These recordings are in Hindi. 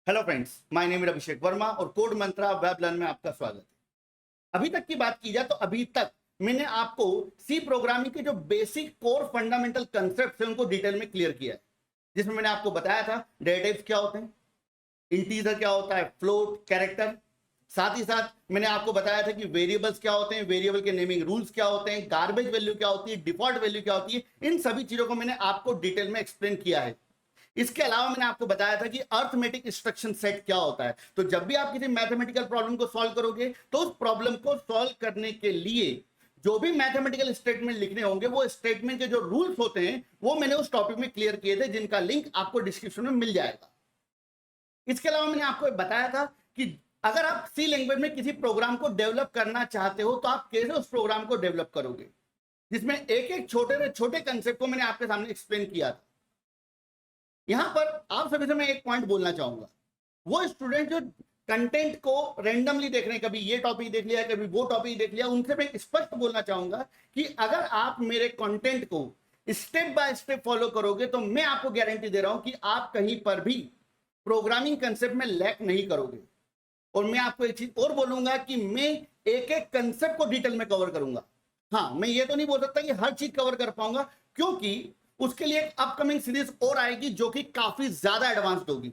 Hello friends, my name is Abhishek Verma और कोड मंत्रा वेब लर्न में आपका स्वागत है। अभी तक की बात की जाए तो अभी तक मैंने आपको सी प्रोग्रामिंग के जो बेसिक कोर फंडामेंटल कंसेप्ट है उनको डिटेल में क्लियर किया है, जिसमें मैंने आपको बताया था डेटा टाइप्स क्या होते हैं, इंटीजर क्या होता है, फ्लोट, कैरेक्टर। साथ ही साथ मैंने आपको बताया था कि वेरिएबल्स क्या होते हैं, वेरिएबल के नेमिंग रूल्स क्या होते हैं, गार्बेज वैल्यू क्या होती है, डिफॉल्ट वैल्यू क्या होती है। इन सभी चीजों को मैंने आपको डिटेल में एक्सप्लेन किया है। इसके अलावा मैंने आपको बताया था कि अर्थमेटिक इंस्ट्रक्शन सेट क्या होता है। तो जब भी आप किसी मैथमेटिकल प्रॉब्लम को सॉल्व करोगे तो उस प्रॉब्लम को सॉल्व करने के लिए जो भी मैथमेटिकल स्टेटमेंट लिखने होंगे वो स्टेटमेंट के जो रूल्स होते हैं वो मैंने उस टॉपिक में क्लियर किए थे, जिनका लिंक आपको डिस्क्रिप्शन में मिल जाएगा। इसके अलावा मैंने आपको बताया था कि अगर आप सी लैंग्वेज में किसी प्रोग्राम को डेवलप करना चाहते हो तो आप कैसे उस प्रोग्राम को डेवलप करोगे, जिसमें एक एक छोटे से छोटे कंसेप्ट को मैंने आपके सामने एक्सप्लेन किया था। यहां पर आप सभी से मैं एक पॉइंट बोलना चाहूंगा, वो स्टूडेंट जो कंटेंट को रैंडमली देख रहे हैं, कभी ये टॉपिक देख लिया, कभी वो टॉपिक देख लिया, उनसे मैं स्पष्ट बोलना चाहूंगा कि अगर आप मेरे कंटेंट को स्टेप बाय स्टेप फॉलो करोगे तो मैं आपको गारंटी दे रहा हूं कि आप कहीं पर भी प्रोग्रामिंग कंसेप्ट में लैक नहीं करोगे। और मैं आपको एक चीज और बोलूंगा कि मैं एक एक कंसेप्ट को डिटेल में कवर करूंगा। हाँ, मैं ये तो नहीं बोल सकता कि हर चीज कवर कर पाऊंगा, क्योंकि उसके लिए एक अपकमिंग सीरीज और आएगी जो कि काफी ज्यादा एडवांस्ड होगी,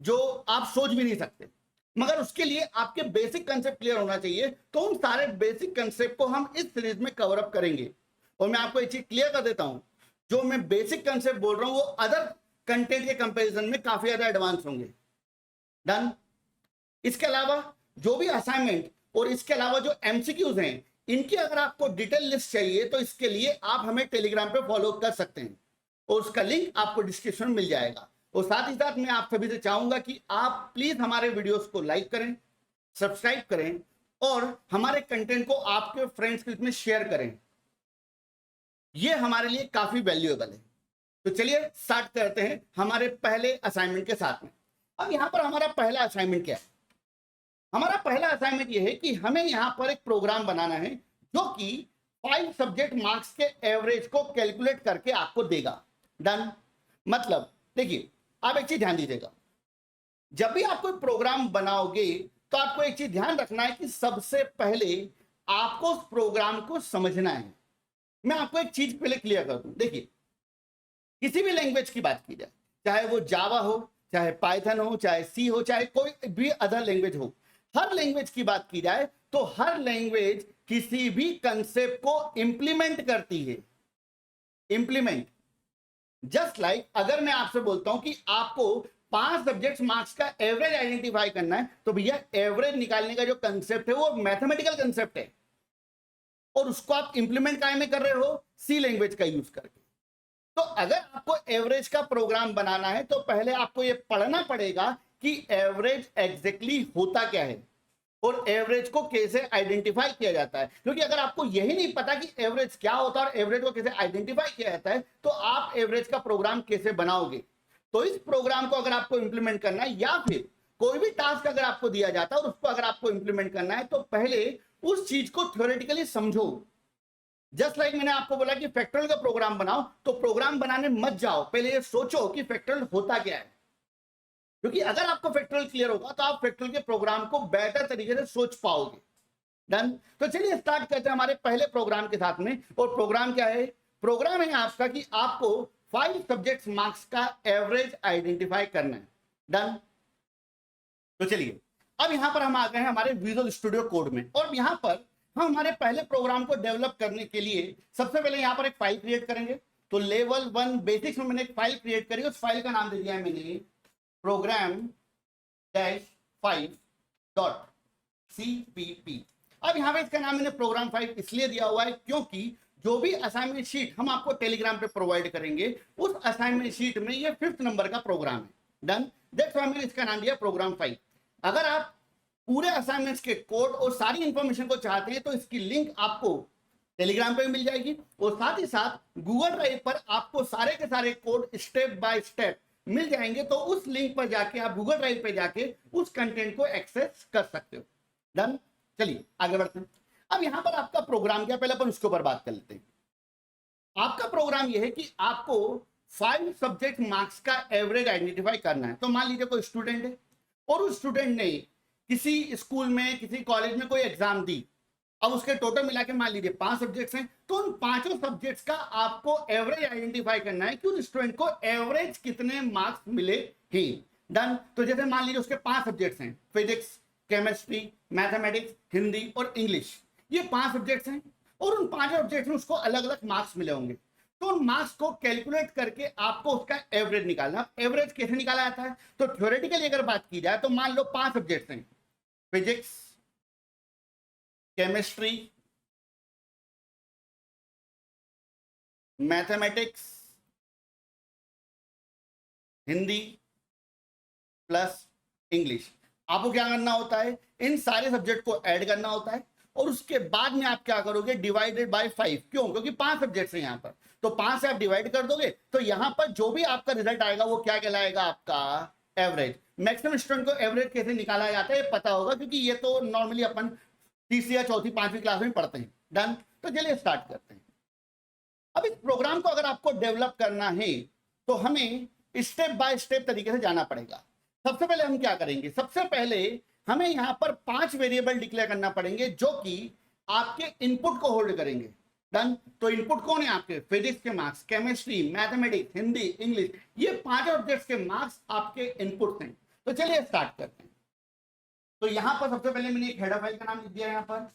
जो आप सोच भी नहीं सकते। मगर उसके लिए आपके बेसिक कंसेप्ट क्लियर होना चाहिए, तो उन सारे बेसिक कंसेप्ट को हम इस सीरीज में कवर अप करेंगे। और मैं आपको एक चीज क्लियर कर देता हूं, जो मैं बेसिक कंसेप्ट बोल रहा हूं वो अदर कंटेंट के कंपेरिजन में काफी ज्यादा एडवांस होंगे। डन। इसके अलावा जो भी असाइनमेंट और इसके अलावा जो एमसीक्यूज हैं, इनकी अगर आपको डिटेल लिस्ट चाहिए तो इसके लिए आप हमें टेलीग्राम पे फॉलो कर सकते हैं और उसका लिंक आपको डिस्क्रिप्शन में मिल जाएगा। और साथ ही साथ मैं आप सभी से चाहूंगा कि आप प्लीज हमारे वीडियोस को लाइक करें, सब्सक्राइब करें और हमारे कंटेंट को आपके फ्रेंड्स के में शेयर करें। यह हमारे लिए काफी वैल्यूएबल है। तो चलिए स्टार्ट करते हैं हमारे पहले असाइनमेंट के साथ में। अब यहां पर हमारा पहला असाइनमेंट क्या है? हमारा पहला असाइनमेंट यह है कि हमें यहां पर एक प्रोग्राम बनाना है जो कि 5 सब्जेक्ट मार्क्स के एवरेज को कैलकुलेट करके आपको देगा। डन। मतलब देखिए, आप एक चीज ध्यान दीजिएगा, जब भी आप कोई प्रोग्राम बनाओगे तो आपको एक चीज ध्यान रखना है कि सबसे पहले आपको उस प्रोग्राम को समझना है। मैं आपको एक चीज पहले क्लियर कर दूं। देखिए, किसी भी लैंग्वेज की बात की जाए, चाहे वो जावा हो, चाहे पाइथन हो, चाहे सी हो, चाहे कोई भी अदर लैंग्वेज हो, हर लैंग्वेज की बात की जाए तो हर लैंग्वेज किसी भी कंसेप्ट को इंप्लीमेंट करती है। इंप्लीमेंट। जस्ट लाइक अगर मैं आपसे बोलता हूं कि आपको 5 सब्जेक्ट मार्क्स का एवरेज आइडेंटिफाई करना है, तो भैया एवरेज निकालने का जो कंसेप्ट है वो मैथमेटिकल कंसेप्ट है, और उसको आप इंप्लीमेंट काय में कर रहे हो? सी लैंग्वेज का यूज करके। तो अगर आपको एवरेज का प्रोग्राम बनाना है तो पहले आपको यह पढ़ना पड़ेगा कि एवरेज एग्जैक्टली होता क्या है और एवरेज को कैसे आइडेंटिफाई किया जाता है। क्योंकि अगर आपको यही नहीं पता कि एवरेज क्या होता है और एवरेज को कैसे आइडेंटिफाई किया जाता है, तो आप एवरेज का प्रोग्राम कैसे बनाओगे? तो इस प्रोग्राम को अगर आपको इंप्लीमेंट करना है या फिर कोई भी टास्क अगर आपको दिया जाता है और उसको अगर आपको इंप्लीमेंट करना है, तो पहले उस चीज को थ्योरेटिकली समझो। जस्ट लाइक मैंने आपको बोला कि फैक्टोरियल का प्रोग्राम बनाओ, तो प्रोग्राम बनाने मत जाओ, पहले ये सोचो कि फैक्टोरियल होता क्या है। क्योंकि अगर आपको फैक्टोरियल क्लियर होगा तो आप फैक्टोरियल के प्रोग्राम को बेहतर तरीके से सोच पाओगे। डन। तो चलिए स्टार्ट करते हैं हमारे पहले प्रोग्राम के साथ में। और प्रोग्राम क्या है? प्रोग्राम है आपका कि आपको 5 सब्जेक्ट मार्क्स का एवरेज आइडेंटिफाई करना है। डन। तो चलिए, अब यहां पर हम आ गए हैं हमारे विजुअल स्टूडियो कोड में, और यहां पर हम हमारे पहले प्रोग्राम को डेवलप करने के लिए सबसे पहले यहां पर एक फाइल क्रिएट करेंगे। तो लेवल 1 बेसिक्स में मैंने एक फाइल क्रिएट करी, उस फाइल का नाम दे दिया है मैंने program-5.cpp। अब यहां पे इसका नाम मैंने प्रोग्राम 5 इसलिए दिया हुआ है क्योंकि जो भी असाइनमेंट शीट हम आपको टेलीग्राम पे प्रोवाइड करेंगे, उस असाइनमेंट शीट में ये 5th नंबर का प्रोग्राम है। डन। दैट्स व्हाई मैंने इसका नाम दिया प्रोग्राम 5। अगर आप पूरे असाइनमेंट्स के कोड और सारी इंफॉर्मेशन को चाहते हैं तो इसकी लिंक आपको टेलीग्राम पे मिल जाएगी, और साथ ही साथ गूगल ड्राइव पर आपको सारे के सारे कोड स्टेप बाय स्टेप मिल जाएंगे। तो उस लिंक पर जाके आप गूगल ड्राइव पे जाके उस कंटेंट को एक्सेस कर सकते हो। डन। चलिए आगे बढ़ते हैं। अब यहां पर आपका प्रोग्राम क्या, पहले अपन उसके ऊपर बात कर लेते हैं। आपका प्रोग्राम यह है कि आपको 5 सब्जेक्ट मार्क्स का एवरेज आइडेंटिफाई करना है। तो मान लीजिए कोई स्टूडेंट है और उस स्टूडेंट ने किसी स्कूल में किसी कॉलेज में कोई एग्जाम दी, अब उसके टोटल मिला के मान लीजिए 5 सब्जेक्ट्स हैं, तो उन 5 सब्जेक्ट्स का आपको एवरेज आइडेंटिफाई करना है कि उस स्टूडेंट को एवरेज कितने मार्क्स मिले ही। डन। तो जैसे मान लीजिए उसके 5 सब्जेक्ट्स हैं, फिजिक्स, केमिस्ट्री, मैथमेटिक्स, हिंदी और इंग्लिश। ये 5 सब्जेक्ट्स हैं और उन 5 सब्जेक्ट्स में उसको अलग अलग मार्क्स मिले होंगे। तो उन मार्क्स को कैलकुलेट करके आपको उसका एवरेज निकालना। एवरेज कैसे निकाला जाता है? तो थ्योरेटिकली अगर बात की जाए तो मान लो 5 सब्जेक्ट्स हैं, physics, chemistry, mathematics, Hindi plus English. आपको क्या करना होता है? इन सारे सब्जेक्ट को ऐड करना होता है और उसके बाद में आप क्या करोगे? Divided by 5। क्यों? क्योंकि 5 सब्जेक्ट्स हैं यहां पर, तो 5 से आप डिवाइड कर दोगे तो यहां पर जो भी आपका रिजल्ट आएगा वो क्या कहलाएगा? आपका एवरेज। मैक्सिमम स्टूडेंट को एवरेज कैसे निकाला जाता है ये पता होगा, क्योंकि ये तो नॉर्मली अपन तीसरी या चौथी 5वीं क्लास में पढ़ते हैं। डन। तो चलिए स्टार्ट करते हैं। अब इस प्रोग्राम को अगर आपको डेवलप करना है तो हमें स्टेप बाय स्टेप तरीके से जाना पड़ेगा। सबसे पहले हम क्या करेंगे? सबसे पहले हमें यहां पर 5 वेरिएबल डिक्लेयर करना पड़ेंगे जो कि आपके इनपुट को होल्ड करेंगे। डन। तो इनपुट कौन है आपके? फिजिक्स के marks, chemistry, mathematics, Hindi, English, ये 5 सब्जेक्ट्स के मार्क्स आपके इनपुट हैं। तो चलिए स्टार्ट करते हैं। तो यहां पर सबसे पहले मैंने एक हेडर फाइल का नाम लिख दिया, यहां पर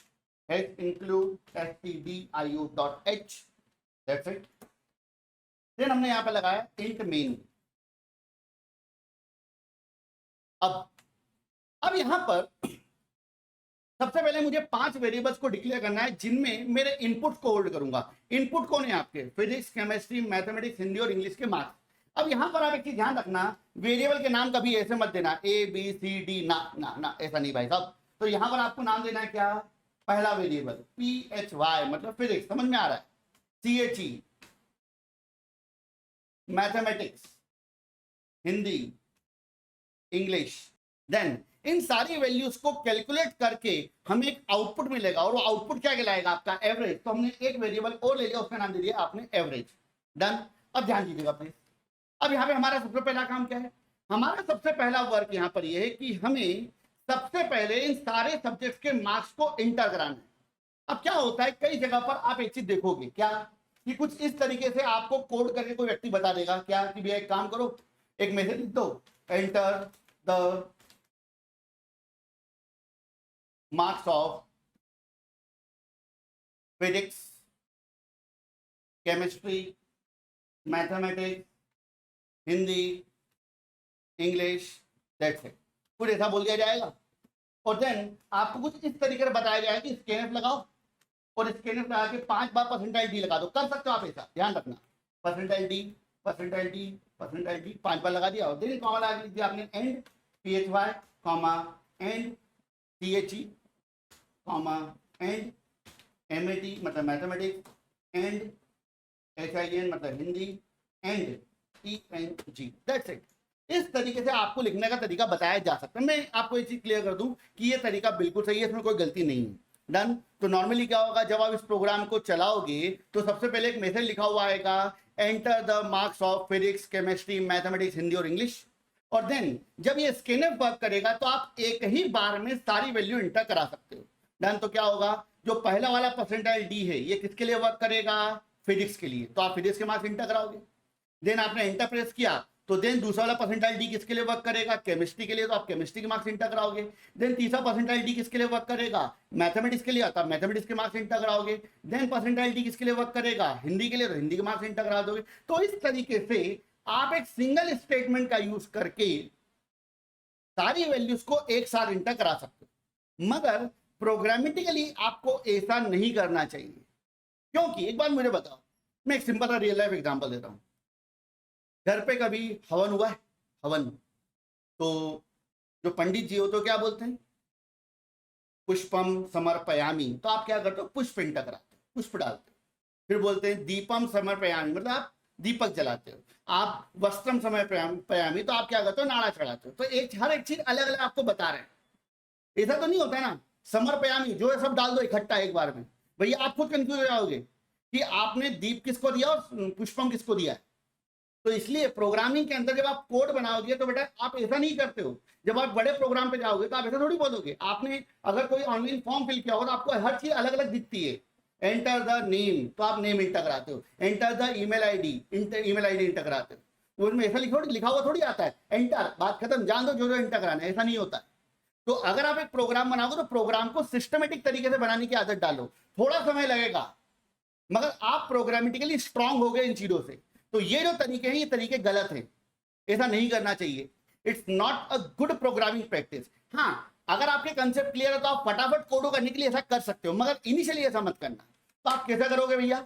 include stdio.h, that's it. Then हमने यहां पर लगाया int main। अब यहां पर सबसे पहले मुझे 5 वेरिएबल्स को डिक्लेयर करना है जिनमें मेरे इनपुट को होल्ड करूंगा। इनपुट कौन है आपके? फिजिक्स, केमिस्ट्री, मैथमेटिक्स, हिंदी और इंग्लिश के मार्क्स। अब यहां पर आप एक चीज ध्यान रखना, वेरिएबल के नाम कभी ऐसे मत देना ए बी सी डी, ना ना ना, ऐसा नहीं भाई साहब। तो यहां पर आपको नाम देना है क्या? पहला वेरिएबल PHY मतलब फिजिक्स, समझ में आ रहा है? CHE mathematics, Hindi, English. Then इन सारी वैल्यूज को कैलकुलेट करके हमें एक आउटपुट मिलेगा और वो आउटपुट क्या कहलाएगा? आपका एवरेज। तो हमने एक वेरिएबल और ले लिया, उसका नाम दे दिया आपने एवरेज। डन। अब ध्यान दीजिएगा प्लीज। अब यहाँ पे हमारा सबसे पहला काम क्या है? हमारा सबसे पहला वर्क यहाँ पर यह है कि हमें सबसे पहले इन सारे सब्जेक्ट्स के मार्क्स को इंटर कराना है। अब क्या होता है, कई जगह पर आप एक चीज देखोगे क्या कि कुछ इस तरीके से आपको कोड करके कोई व्यक्ति बता देगा क्या कि भैया एक काम करो, एक मैसेज लिख दो, enter the marks of physics, chemistry, mathematics, Hindi, English, that's it. कुछ ऐसा बोल दिया जाएगा और देन आपको कुछ इस तरीके से बताया जाएगा कि स्कैनफ लगाओ और स्कैनफ लगा के 5 बार परसेंटाइल डी लगा दो। कर सकते हो आप ऐसा, ध्यान रखना। Percentile D, percentile D, percentile D 5 बार लगा दिया और देन कॉमा लगा दिया आपने and PHY comma and CHE comma and MAT मतलब मैथमेटिक्स एंड HIN मतलब Hindi and ENG, that's it. इस तरीके से आपको लिखने का तरीका बताया जा सकता है। मैं आपको एक चीज क्लियर कर दूं कि ये तरीका बिल्कुल सही है, इसमें कोई गलती नहीं है। डन। तो नॉर्मली क्या होगा, जब आप इस प्रोग्राम को चलाओगे तो सबसे पहले एक मैसेज लिखा हुआ आएगा, enter the marks of physics, chemistry, mathematics, Hindi और इंग्लिश। और देन जब ये स्कैनफ वर्क करेगा तो आप एक ही बार में सारी वैल्यू इंटर करा सकते हो। डन। तो क्या होगा, जो पहला वाला परसेंटाइल डी है ये किसके लिए वर्क करेगा? फिजिक्स के लिए, तो आप फिजिक्स के मार्क्स इंटर कराओगे। देन आपने एंटर प्रेस किया तो देन दूसरा वाला परसेंटाइल डी किसके लिए वर्क करेगा? केमिस्ट्री के लिए, तो आप केमिस्ट्री के मार्क्स इंटर कराओगे। देन तीसरा परसेंटाइल डी किसके लिए वर्क करेगा? मैथमेटिक्स के लिए, तो आप मैथमेटिक्स के मार्क्स इंटर कराओगे। देन परसेंटाइल डी किसके लिए वर्क करेगा? हिंदी के लिए, तो हिंदी के मार्क्स इंटर करा दोगे। तो इस तरीके से आप एक सिंगल स्टेटमेंट का यूज करके सारी वैल्यूज को एक साथ इंटर करा सकते हो, मगर प्रोग्रामेटिकली आपको ऐसा नहीं करना चाहिए। क्योंकि एक बात मुझे बताओ, मैं एक सिंपल सा रियल लाइफ एग्जांपल देता हूं। घर पे कभी हवन हुआ है? हवन, तो जो पंडित जी हो तो क्या बोलते हैं? पुष्पम समर्पयामी। तो आप क्या करते हो? पुष्प इंटर कराते हो, पुष्प डालते हो। फिर बोलते हैं दीपम समर्पयामी, मतलब आप दीपक जलाते हो। आप वस्त्रम समर्पयामी, तो आप क्या करते हो? नाड़ा चढ़ाते हो। तो हर एक चीज अलग अलग आपको बता रहे हैं। ऐसा तो नहीं होता है ना, समर्पयामी जो है सब डाल दो इकट्ठा एक बार में, भैया आप खुद कंफ्यूज हो जाओगे कि आपने दीप किसको दिया और पुष्पम किसको दिया है। तो इसलिए प्रोग्रामिंग के अंदर जब आप कोड बनाओगे तो बेटा आप ऐसा नहीं करते हो। जब आप बड़े प्रोग्राम पे जाओगे तो आप ऐसा थोड़ी बोलोगे। आपने अगर कोई ऑनलाइन फॉर्म फिल किया होगा तो आपको हर चीज अलग अलग दिखती है। एंटर द नेम, तो आप नेम इंटर कराते हो। Enter the email ID, email ID inter कराते हो। उसमें ऐसा लिखा हुआ थोड़ी आता है एंटर, बात खत्म, जान दो जो जो इंटर कराना है, ऐसा नहीं होता है। तो अगर आप एक प्रोग्राम बनाओगे तो प्रोग्राम को सिस्टमेटिक तरीके से बनाने की आदत डालो। थोड़ा समय लगेगा मगर आप प्रोग्रामेटिकली स्ट्रांग हो गए इन चीजों से। तो ये जो तरीके हैं ये तरीके गलत हैं, ऐसा नहीं करना चाहिए। It's not a good programming practice. हाँ, अगर आपके कंसेप्ट क्लियर है तो आप फटाफट कोडो करने के लिए ऐसा कर सकते हो, मगर इनिशियली ऐसा मत करना। तो आप कैसा करोगे भैया?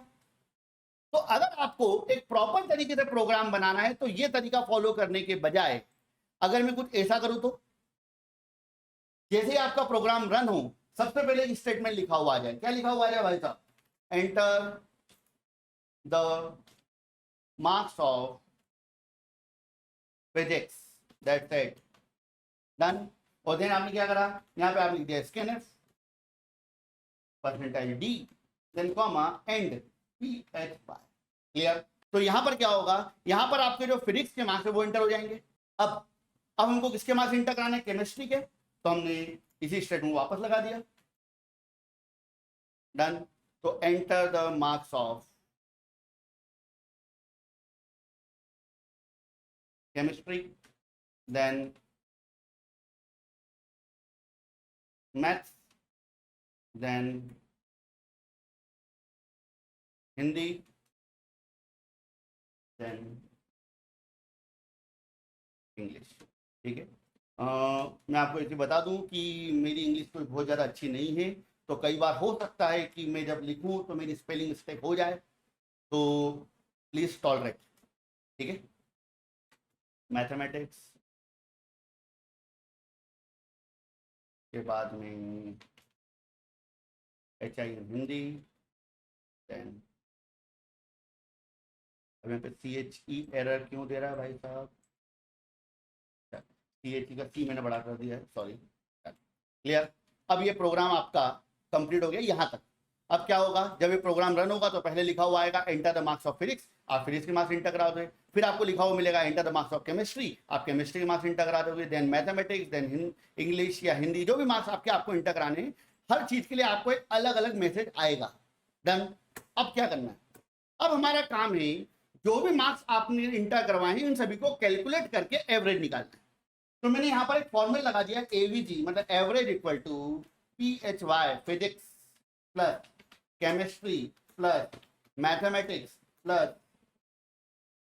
तो अगर आपको एक प्रॉपर तरीके से प्रोग्राम बनाना है तो ये तरीका फॉलो करने के बजाय अगर मैं कुछ ऐसा करूं तो जैसे ही आपका प्रोग्राम रन हो सबसे पहले एक स्टेटमेंट लिखा हुआ आ जाए। क्या लिखा हुआ आ जाए भाई साहब? Enter the marks of physics, that's it, done. और देन आपने क्या करा, यहाँ पे आप लिख दिया scanf percentile d, then comma and PH बाय। क्लियर? तो यहां पर क्या होगा, यहां पर आपके जो फिजिक्स के मार्क्स है वो इंटर हो जाएंगे। अब हमको किसके मार्क्स इंटर कराने? केमिस्ट्री के। तो हमने इसी स्टेटमेंट वापस लगा दिया, डन। तो enter the marks of chemistry, then maths, then Hindi, then English. ठीक है। मैं आपको इसे बता दूं कि मेरी इंग्लिश कोई बहुत ज़्यादा अच्छी नहीं है, तो कई बार हो सकता है कि मैं जब लिखूं तो मेरी स्पेलिंग मिस्टेक हो जाए, तो प्लीज़ टॉलरेट। ठीक है। मैथमेटिक्स के बाद में HI हिंदी, देन अब यहाँ पे CHE एरर क्यों दे रहा है भाई साहब? CHE का C मैंने बड़ा कर दिया है, सॉरी। क्लियर? अब ये प्रोग्राम आपका कंप्लीट हो गया यहाँ तक। अब क्या होगा, जब ये प्रोग्राम रन होगा तो पहले लिखा हुआ आएगा enter the marks of physics, आप फिजिक्स के मार्क्स इंटर करा दोगे। फिर आपको लिखा हुआ मिलेगा enter the marks of chemistry, आप केमिस्ट्री के मार्क्स इंटर करा दोगे। देन मैथमेटिक्स, देन इंग्लिश या हिंदी, जो भी मार्क्स आपको इंटर कराने हैं, हर चीज के लिए आपको एक अलग अलग मैसेज आएगा। डन। अब क्या करना है, अब हमारा काम है जो भी मार्क्स आपने इंटर करवाए हैं उन सभी को कैलकुलेट करके एवरेज निकालना है। तो मैंने यहाँ पर एक फॉर्मूला लगा दिया, एवीजी मतलब average equal to PHY physics plus chemistry plus mathematics plus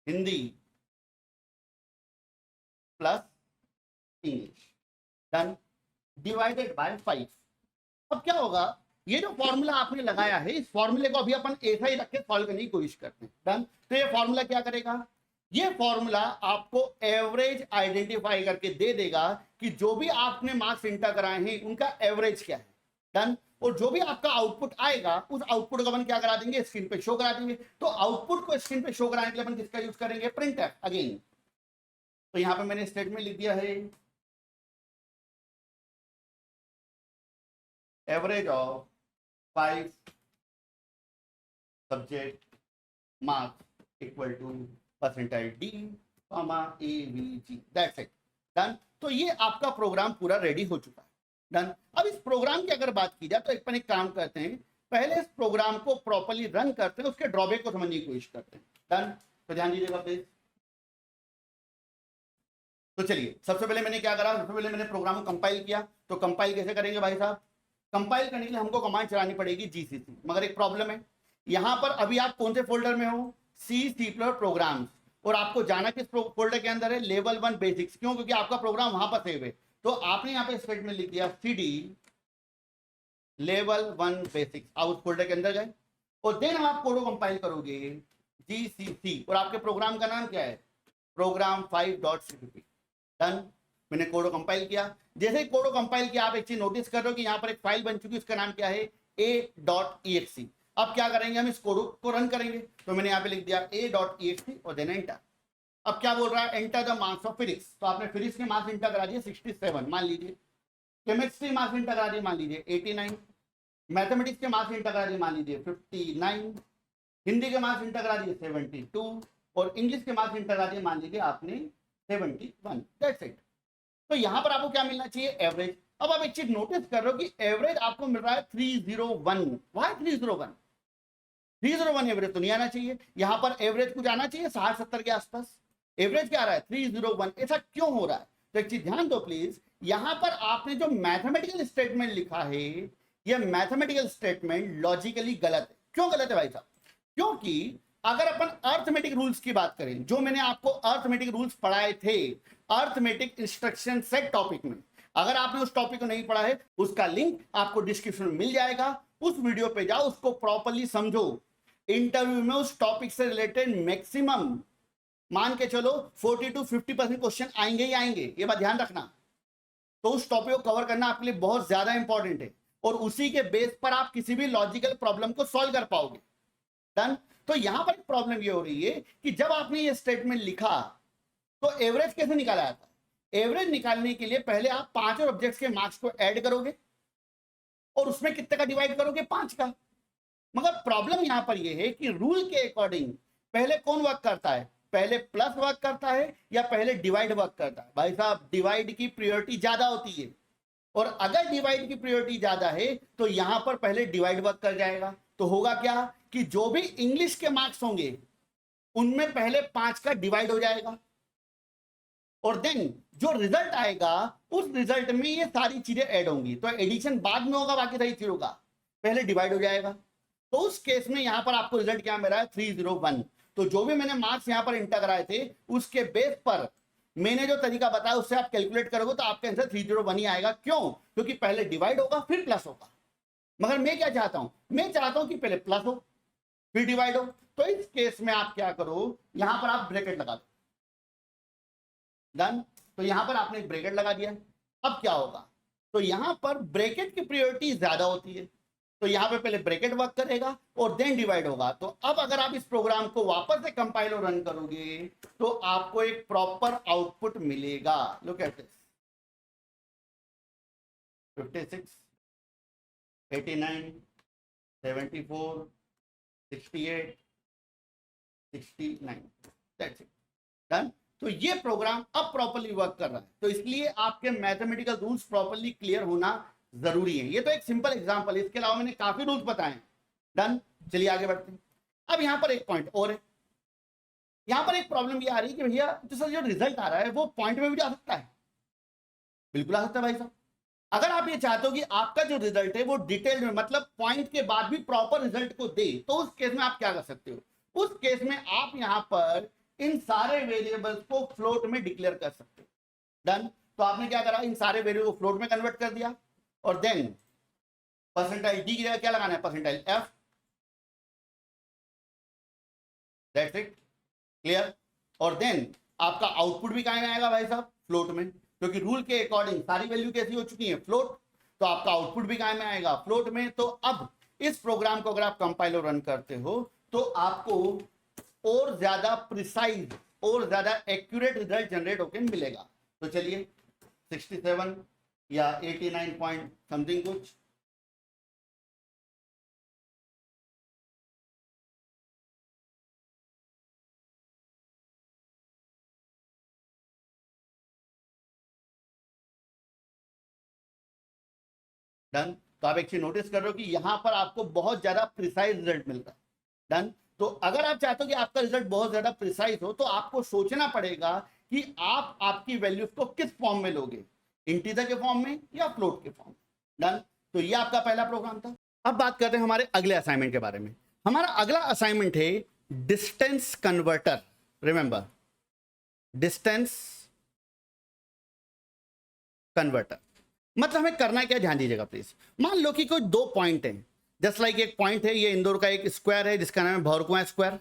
Hindi plus English, done, divided by 5। अब क्या होगा, ये जो फॉर्मूला आपने लगाया है इस फॉर्मूले को अभी अपन ऐसा ही रख के सॉल्व करने की कोशिश करते हैं। डन। तो ये फॉर्मूला क्या करेगा, ये फॉर्मूला आपको एवरेज आइडेंटिफाई करके दे देगा कि जो भी आपने मार्क्स इंटर कराए हैं उनका एवरेज क्या है। डन। और जो भी आपका आउटपुट आएगा उस आउटपुट को अपन क्या करा देंगे, स्क्रीन पे शो करा देंगे। तो आउटपुट को स्क्रीन पे शो कराने के लिए अपन किसका यूज करेंगे, प्रिंटफ अगेन। तो यहां पे मैंने स्टेटमेंट लिख दिया है average of 5 subject marks equal to percentile D comma AVG, that's it, done. तो ये आपका प्रोग्राम पूरा रेडी हो चुका है। डन। अब इस प्रोग्राम की अगर बात की जाए तो एक काम करते हैं, पहले इस प्रोग्राम को प्रॉपर्ली रन करते हैं, उसके ड्रॉबैक को समझने की कोशिश करते हैं। डन। तो ध्यान दीजिएगा प्लीज। तो चलिए, सबसे पहले मैंने क्या करा, सबसे पहले मैंने प्रोग्राम को कंपाइल किया। तो कंपाइल कैसे करेंगे भाई साहब, कंपाइल करने के लिए हमको कमांड चलानी पड़ेगी GCC, मगर एक प्रॉब्लम है, यहां पर अभी आप कौन से फोल्डर में हो, C प्रोग्राम्स, और आपको जाना किस फोल्डर के अंदर है, लेवल 1 बेसिक्स। क्यों? क्योंकि आपका प्रोग्राम वहां पर सेव है। तो आपने यहाँ पे स्टेटमेंट लिख दिया CD लेवल 1 बेसिक्स, आप उस फोल्डर के अंदर गए और देन आप कोड कंपाइल करोगे GCC, और आपके प्रोग्राम का नाम क्या है, प्रोग्राम 5.cpp। डन। मैंने कोड कंपाइल किया। जैसे ही कोड कंपाइल किया आप एक चीज नोटिस कर रहे हो कि यहाँ पर एक फाइल बन चुकी है, उसका नाम क्या है, a.exe। अब क्या करेंगे, हम इस कोड को रन करेंगे। तो मैंने यहाँ पे लिख दिया a.exe और देन एंटर। अब क्या बोल रहा है, enter the marks of physics. तो आपने फिजिक्स के मार्क्स इंटर करा दिए 67 मान लीजिए, केमिस्ट्री मार्क्स इंटर करा दिए मान लीजिए 89, मैथमेटिक्स के मार्क्स इंटर करा दिए मान लीजिए 59, हिंदी के मार्क्स इंटर करा दिए 72, और इंग्लिश के मार्क्स इंटर लगा दिए, मान लीजिए आपने 71, दैट्स इट। तो यहां पर आपको क्या मिलना चाहिए, एवरेज। अब आप एक चीज नोटिस कर रहे हो कि एवरेज आपको मिल रहा है 301। वाई 301? 301 एवरेज तो नहीं आना चाहिए, यहां पर एवरेज कुछ आना चाहिए 60-70 के आसपास। एवरेज क्या आ रहा है 301, ऐसा क्यों हो रहा है? तो एक चीज ध्यान दो प्लीज, यहां पर आपने जो मैथमेटिकल स्टेटमेंट लिखा है, यह मैथमेटिकल स्टेटमेंट लॉजिकली गलत है। क्यों गलत है भाई साहब? क्योंकि अगर अपन अर्थमेटिक रूल्स की बात करें, जो मैंने आपको अर्थमेटिक रूल्स पढ़ाए थे अर्थमेटिक इंस्ट्रक्शन सेट टॉपिक में, अगर आपने उस टॉपिक को नहीं पढ़ा है, उसका लिंक आपको डिस्क्रिप्शन में मिल जाएगा। उस वीडियो पे जाओ, उसको प्रॉपर्ली समझो। इंटरव्यू में उस टॉपिक से रिलेटेड मैक्सिमम मान के चलो 40 to 50% क्वेश्चन आएंगे ही आएंगे, ये बात ध्यान रखना। तो उस टॉपिक को कवर करना आपके लिए बहुत ज्यादा इंपॉर्टेंट है, और उसी के बेस पर आप किसी भी लॉजिकल प्रॉब्लम को सॉल्व कर पाओगे। डन। तो यहां पर प्रॉब्लम ये हो रही है कि जब आपने ये स्टेटमेंट लिखा तो एवरेज कैसे निकाला जाता है? एवरेज निकालने के लिए पहले आप 5 और ऑब्जेक्ट्स के मार्क्स को ऐड करोगे और उसमें कितने का डिवाइड करोगे, 5 का। मगर प्रॉब्लम यहां पर यह है कि रूल के अकॉर्डिंग पहले कौन वर्क करता है, पहले प्लस वर्क करता है या पहले डिवाइड वर्क करता है? भाई साहब डिवाइड की प्रायोरिटी ज्यादा होती है, और अगर डिवाइड की प्रायोरिटी ज्यादा है तो यहां पर पहले डिवाइड वर्क कर जाएगा। तो होगा क्या कि जो भी इंग्लिश के मार्क्स होंगे उनमें पहले 5 का डिवाइड हो जाएगा, और देन जो रिजल्ट आएगा उस रिजल्ट में ये सारी चीजें ऐड होंगी। तो एडिशन बाद में होगा बाकी सारी चीजों का, पहले डिवाइड हो जाएगा। तो उस केस में यहां पर आपको रिजल्ट क्या मिला है, 301। तो जो भी मैंने मार्क्स यहां पर इंटर कराए थे उसके बेस पर मैंने जो तरीका बताया उससे आप कैलकुलेट करोगे तो आपका आंसर 301 ही आएगा। क्यों? क्योंकि पहले डिवाइड होगा फिर प्लस होगा। मगर मैं क्या चाहता हूं, मैं चाहता हूं कि पहले प्लस हो फिर डिवाइड हो। तो इस केस में आप क्या करो, यहां पर आप ब्रैकेट लगा दो। डन। तो यहां पर आपने एक ब्रैकेट लगा दिया। अब क्या होगा, तो यहां पर ब्रैकेट की प्रायोरिटी ज्यादा होती है, तो यहां पे पहले ब्रैकेट वर्क करेगा और देन डिवाइड होगा। तो अब अगर आप इस प्रोग्राम को वापस से कंपाइल और रन करोगे तो आपको एक प्रॉपर आउटपुट मिलेगा। Look at this, 56, 89, 74, 68, 69, that's it. Done. तो ये प्रोग्राम अब प्रॉपर्ली वर्क कर रहा है, तो इसलिए आपके मैथमेटिकल रूल्स प्रॉपर्ली क्लियर होना जरूरी है। ये तो एक सिंपल एग्जांपल है, इसके अलावा मैंने काफी रूल्स बताए। डन। चलिए आगे बढ़ते हैं। अब यहां पर एक पॉइंट और है, यहां पर एक प्रॉब्लम ये आ रही है कि भैया तो सर जो रिजल्ट आ रहा है वो पॉइंट में भी आ सकता है। बिल्कुल आ सकता है भाई साहब। अगर आप ये चाहते हो कि आपका जो रिजल्ट है वो डिटेल में, मतलब पॉइंट के बाद भी प्रॉपर रिजल्ट को दे, तो उस केस में आप क्या कर सकते हो, उस केस में आप यहां पर इन सारे वेरिएबल्स को फ्लोट में डिक्लेयर कर सकते हो। डन। तो आपने क्या करा, इन सारे वेरिएबल को फ्लोट में कन्वर्ट कर दिया, और देन परसेंटाइल डी की जगह क्या लगाना है, percentile F, that's it, clear. और देन आपका आउटपुट भी कहां आएगा भाई साहब, फ्लोट में, क्योंकि रूल के अकॉर्डिंग सारी वैल्यू कैसी हो चुकी है, फ्लोट। तो आपका आउटपुट भी कहां में आएगा, फ्लोट में। तो अब इस प्रोग्राम को अगर आप कंपाइल और रन करते हो तो आपको और ज्यादा प्रिसाइज और ज्यादा एक्यूरेट रिजल्ट जनरेट होकर मिलेगा। तो चलिए 67 या 89 पॉइंट समथिंग कुछ, डन। तो आप एक चीज नोटिस कर रहे हो कि यहां पर आपको बहुत ज्यादा प्रिसाइज रिजल्ट मिल रहा है। डन। तो अगर आप चाहते हो कि आपका रिजल्ट बहुत ज्यादा प्रिसाइज हो तो आपको सोचना पड़ेगा कि आप आपकी वैल्यूज को किस फॉर्म में लोगे, इंटीजर के फॉर्म में या फ्लोट के फॉर्म में। डन। तो ये आपका पहला प्रोग्राम था। अब बात करते हैं हमारे अगले असाइनमेंट के बारे में। हमारा अगला असाइनमेंट है distance converter. Remember, distance converter मतलब हमें करना क्या, ध्यान दीजिएगा प्लीज। मान लो कि कोई दो पॉइंट हैं, जस्ट लाइक एक पॉइंट है, ये इंदौर का एक स्क्वायर है जिसका नाम है भौरकुआं स्क्वायर।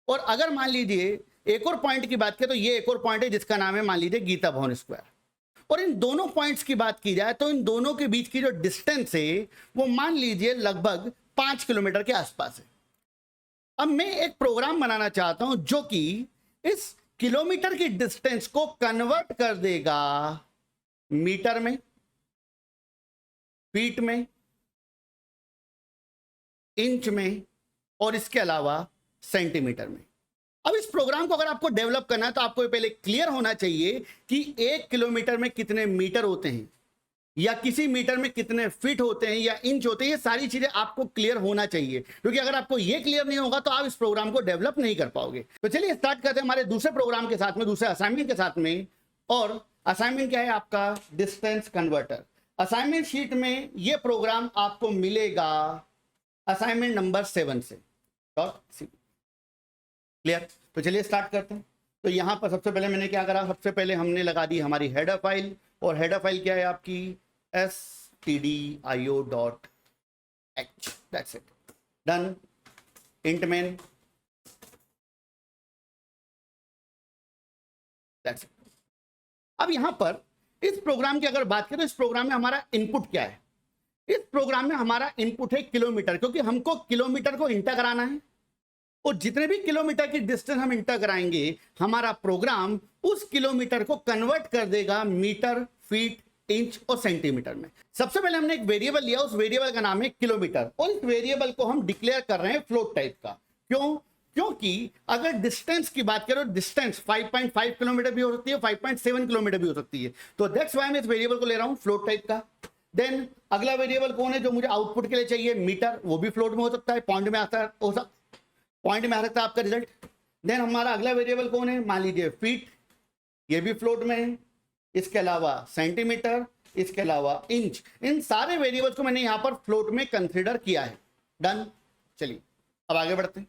और अगर मान लीजिए एक और पॉइंट की बात करें तो ये एक और पॉइंट है जिसका नाम है मान लीजिए गीता भवन स्क्वायर। और इन दोनों पॉइंट्स की बात की जाए तो इन दोनों के बीच की जो डिस्टेंस है वो मान लीजिए लगभग 5 किलोमीटर के आसपास है। अब मैं एक प्रोग्राम बनाना चाहता हूं जो कि इस किलोमीटर की डिस्टेंस को कन्वर्ट कर देगा मीटर में, फीट में, इंच में और इसके अलावा सेंटीमीटर में। अब इस प्रोग्राम को अगर आपको डेवलप करना है तो आपको पहले क्लियर होना चाहिए कि 1 किलोमीटर में कितने मीटर होते हैं, या किसी मीटर में कितने फीट होते हैं या इंच होते हैं। ये सारी चीजें आपको क्लियर होना चाहिए, क्योंकि अगर आपको ये क्लियर नहीं होगा तो आप इस प्रोग्राम को डेवलप नहीं कर पाओगे। तो चलिए स्टार्ट करते हैं हमारे दूसरे प्रोग्राम के साथ में, दूसरे असाइनमेंट के साथ में। और असाइनमेंट क्या है आपका? Distance converter. असाइनमेंट शीट में ये प्रोग्राम आपको मिलेगा असाइनमेंट नंबर 7 से। क्लियर? तो चलिए स्टार्ट करते हैं। तो यहां पर सबसे पहले मैंने क्या करा, सबसे पहले हमने लगा दी हमारी हेडर फाइल, और हेडर फाइल क्या है आपकी? stdio.h। That's it, done. Int main, that's it. अब यहां पर इस प्रोग्राम की अगर बात करें तो इस प्रोग्राम में हमारा इनपुट क्या है? इस प्रोग्राम में हमारा इनपुट है किलोमीटर, क्योंकि हमको किलोमीटर को इंटर कराना है, और जितने भी किलोमीटर की डिस्टेंस हम इंटर कराएंगे हमारा प्रोग्राम उस किलोमीटर को कन्वर्ट कर देगा मीटर, फीट, इंच और सेंटीमीटर में। सबसे पहले हमने एक वेरिएबल लिया, उस वेरिएबल का नाम है किलोमीटर, और इस वेरिएबल को हम डिक्लेयर कर रहे हैं फ्लोट टाइप का। क्यों? क्योंकि अगर डिस्टेंस की बात करो, डिस्टेंस 5.5 किलोमीटर भी हो सकती है, 5.7 किलोमीटर भी हो सकती है, तो दैट्स व्हाई मैं इस वेरिएबल को ले रहा हूं फ्लोट टाइप का। देन अगला वेरिएबल कौन है जो मुझे आउटपुट के लिए चाहिए? मीटर, वो भी फ्लोट में हो सकता है, पॉइंट में आता है, पॉइंट में आ सकता है आपका रिजल्ट। देन हमारा अगला वेरिएबल कौन है? मान लीजिए फीट, ये भी फ्लोट में है। इसके अलावा सेंटीमीटर, इसके अलावा इंच। इन सारे वेरिएबल्स को मैंने यहां पर फ्लोट में कंसीडर किया है। डन। चलिए अब आगे बढ़ते हैं।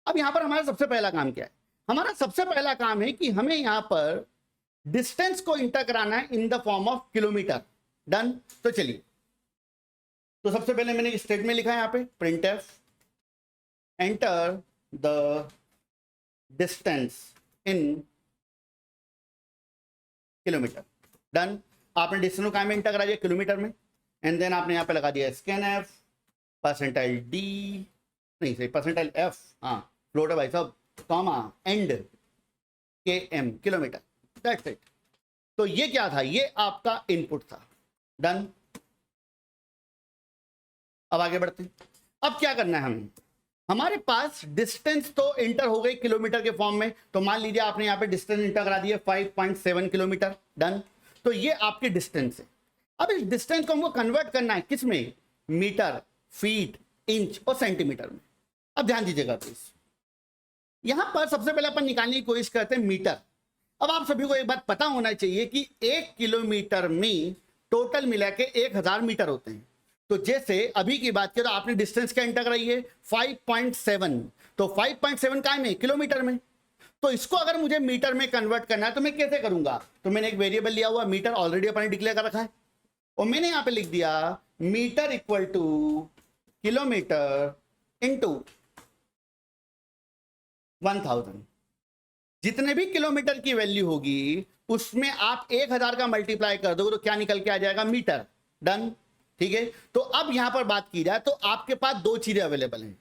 अब यहां पर हमारा सबसे पहला काम क्या है? हमारा सबसे पहला काम है कि हमें यहां पर डिस्टेंस को इंटर कराना है in the form of kilometre. Done. तो चलिए, तो सबसे पहले मैंने स्टेटमेंट लिखा है यहां पे, printf enter the distance in kilometre. Done. आपने डिस्टेंस को में इंटर करा दिया किलोमीटर में, एंड देन आपने यहाँ पे लगा दिया scanf परसेंटाइल d, नहीं सही परसेंटाइल f, हाँ फ्लोट है भाई साहब, comma and km, kilometre. That's it. तो ये क्या था? ये आपका इनपुट था। डन। अब आगे बढ़ते हैं। अब क्या करना है हमें? हमारे पास डिस्टेंस तो इंटर हो गई किलोमीटर के फॉर्म में, तो मान लीजिए आपने यहाँ पे डिस्टेंस इंटर करा दिया 5.7 किलोमीटर। डन। तो ये आपकी डिस्टेंस है। अब इस डिस्टेंस को हमको कन्वर्ट करना है किस में? मीटर, फीट, इंच और सेंटीमीटर में। अब ध्यान दीजिएगा प्लीज, यहां पर सबसे पहले अपन निकालने की कोशिश करते हैं मीटर। अब आप सभी को एक बात पता होना चाहिए कि 1 किलोमीटर में टोटल मिला के 1000 मीटर होते हैं। तो जैसे अभी की बात करें तो आपने डिस्टेंस क्या इंटर कराई है? 5.7, तो 5.7 काय में? किलोमीटर में। तो इसको अगर मुझे मीटर में कन्वर्ट करना है तो मैं कैसे करूंगा? तो मैंने एक वेरिएबल लिया हुआ मीटर, ऑलरेडी अपने डिक्लेयर कर रखा है, और मैंने यहां पे लिख दिया metre equal to kilometre into 1000। जितने भी किलोमीटर की वैल्यू होगी उसमें आप 1000 का मल्टीप्लाई कर दोगे तो क्या निकल के आ जाएगा? मीटर। डन। ठीक है। तो अब यहां पर बात की जाए तो आपके पास दो चीजें अवेलेबल हैं,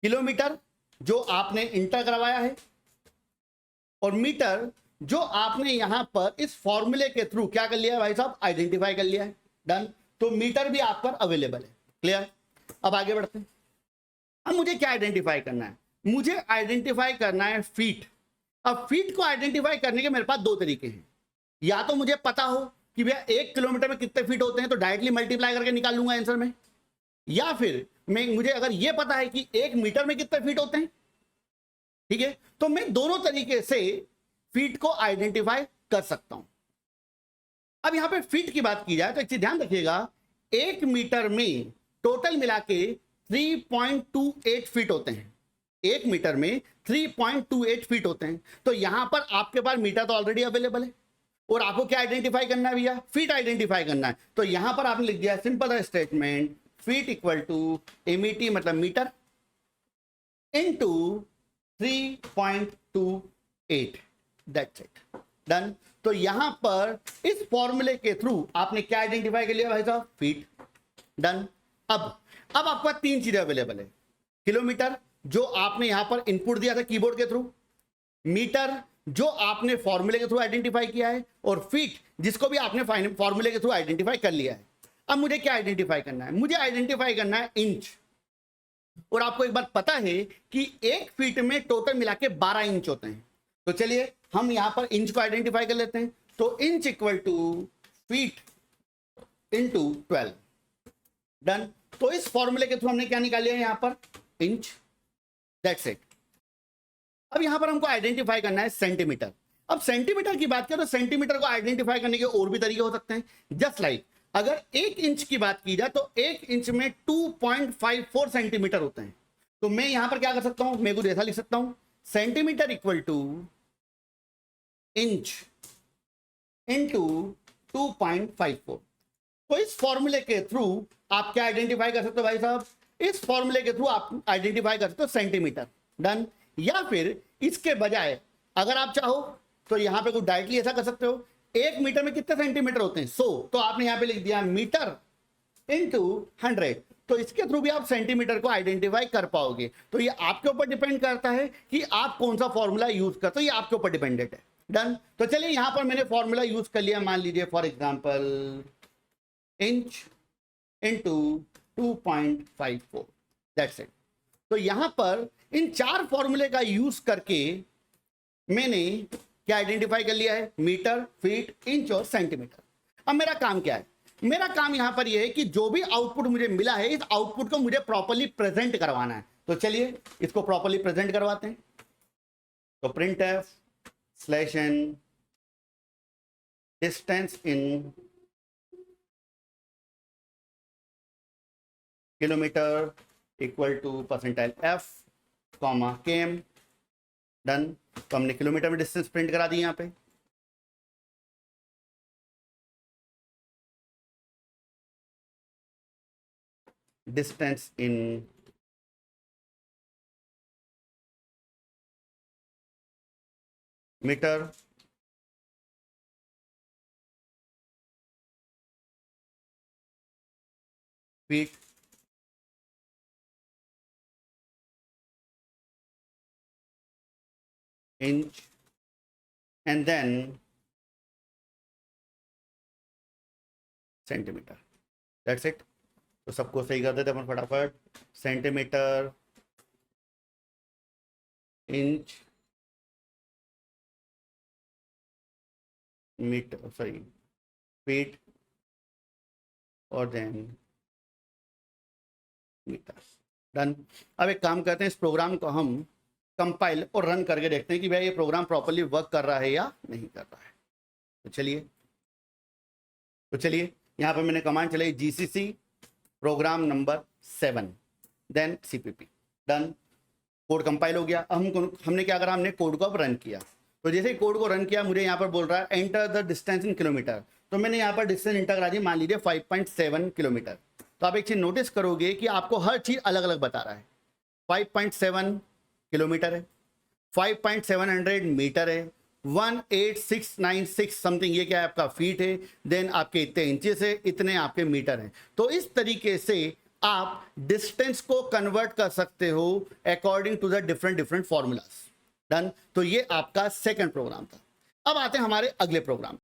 किलोमीटर जो आपने इंटर करवाया है, और मीटर जो आपने यहां पर इस फॉर्मूले के थ्रू क्या कर लिया है भाई साहब? आइडेंटिफाई कर लिया है। डन। तो मीटर भी आप पर अवेलेबल है। क्लियर? अब आगे बढ़ते हैं। अब मुझे क्या आइडेंटिफाई करना है? मुझे आइडेंटिफाई करना है फीट। अब फीट को आइडेंटिफाई करने के मेरे पास दो तरीके हैं। या तो मुझे पता हो कि भैया 1 किलोमीटर में कितने फीट होते हैं तो डायरेक्टली मल्टीप्लाई करके निकाल लूंगा आंसर में, या फिर मुझे अगर यह पता है कि 1 मीटर में कितने फीट होते हैं, ठीक है, तो मैं दोनों तरीके से फीट को आइडेंटिफाई कर सकता हूं। अब यहां पे फीट की बात की जाए तो एक चीज ध्यान रखिएगा, 1 मीटर में टोटल मिला के 3.28 फीट होते हैं। 1 मीटर में 3.28 फीट होते हैं। तो यहां पर आपके पास मीटर तो ऑलरेडी अवेलेबल है, और आपको क्या आइडेंटिफाई करना है भैया? फीट आइडेंटिफाई करना है। तो यहां पर आपने लिख दिया simple statement, feet equal to MET मतलब metre into 3.28। That's it. Done. तो यहां पर इस फॉर्मूले के थ्रू आपने क्या आइडेंटिफाई कर लिया भाई साहब? फीट। डन। अब आपका 3 चीजें अवेलेबल है, किलोमीटर जो आपने यहां पर इनपुट दिया था कीबोर्ड के थ्रू, मीटर जो आपने फॉर्मूले के थ्रू आइडेंटिफाई किया है, और फीट जिसको भी आपने फॉर्मूले के थ्रू आइडेंटिफाई कर लिया है। अब मुझे क्या आइडेंटिफाई करना है? मुझे आइडेंटिफाई करना है इंच। और आपको एक बात पता है कि 1 फीट में टोटल मिला के 12 इंच होते हैं। तो चलिए हम यहां पर इंच को आइडेंटिफाई कर लेते हैं। तो inch equal to feet into 12, done. तो इस फॉर्मूले के थ्रू हमने क्या निकाल लिया यहां पर, इंच, दैट्स इट। अब यहां पर हमको आइडेंटिफाई करना है सेंटीमीटर। अब सेंटीमीटर की बात करें तो सेंटीमीटर को आइडेंटिफाई करने के और भी तरीके हो सकते हैं। जस्ट लाइक अगर 1 इंच की बात की जाए तो 1 इंच में 2.54 सेंटीमीटर होते हैं। तो मैं यहां पर क्या कर सकता हूं, मैं कुछ ऐसा लिख सकता हूं, centimetre equal to inch into 2.54। तो इस फॉर्मूले के थ्रू आप क्या आइडेंटिफाई कर सकते हो भाई साहब, इस फॉर्मूले के थ्रू आप आइडेंटिफाई कर सकते हो सेंटीमीटर, डन। या फिर इसके बजाय अगर आप चाहो तो यहां पे कुछ डायरेक्टली ऐसा कर सकते हो, 1 मीटर में कितने सेंटीमीटर होते हैं 100, तो आपने यहां पे लिख दिया मीटर इंटू 100। तो इसके थ्रू भी आप सेंटीमीटर को आइडेंटिफाई कर पाओगे। तो ये आपके ऊपर डिपेंड करता है कि आप कौन सा फॉर्मूला यूज करते हो, ये आपके ऊपर डिपेंडेंट है, डन। तो चलिए यहां पर मैंने फॉर्मूला यूज कर लिया, मान लीजिए for example inch into 2.54, that's it. तो यहां पर इन 4 फॉर्मूले का यूज करके मैंने क्या आइडेंटिफाई कर लिया है, मीटर, फीट, इंच और सेंटीमीटर। अब मेरा काम क्या है, मेरा काम यहां पर यह है कि जो भी आउटपुट मुझे मिला है इस आउटपुट को मुझे प्रॉपर्ली प्रेजेंट करवाना है। तो चलिए इसको प्रॉपर्ली प्रेजेंट करवाते हैं। तो print f slash n distance in kilometre equal to percentile f comma km, done. तो हमने किलोमीटर में डिस्टेंस प्रिंट करा दी यहां पे। Distance in metre feet inch and then centimetre, that's it. तो सबको सही कर देते अपन फटाफट, centimetre, inch, metre, sorry feet और देन मीटर, डन। अब एक काम करते हैं, इस प्रोग्राम को हम कंपाइल और रन करके देखते हैं कि भाई ये प्रोग्राम प्रॉपर्ली वर्क कर रहा है या नहीं कर रहा है। तो चलिए यहां पर मैंने कमांड चलाई GCC program number 7 then CPP, done. Code compile हो गया। हमने क्या करा, हमने कोड को अब रन किया। तो जैसे ही कोड को रन किया मुझे यहाँ पर बोल रहा है enter the distance in kilometre. तो मैंने यहाँ पर डिस्टेंस इंटर करा दी, मान लीजिए 5.7 किलोमीटर। तो आप एक चीज नोटिस करोगे कि आपको हर चीज अलग अलग बता रहा है। 5.7 किलोमीटर है, 5.700 मीटर है, 18696 समथिंग ये क्या है आपका फीट है, देन आपके इतने इंचेस है, इतने आपके मीटर हैं। तो इस तरीके से आप डिस्टेंस को कन्वर्ट कर सकते हो according to the different formulas, done. तो ये आपका सेकंड प्रोग्राम था। अब आते हैं हमारे अगले प्रोग्राम।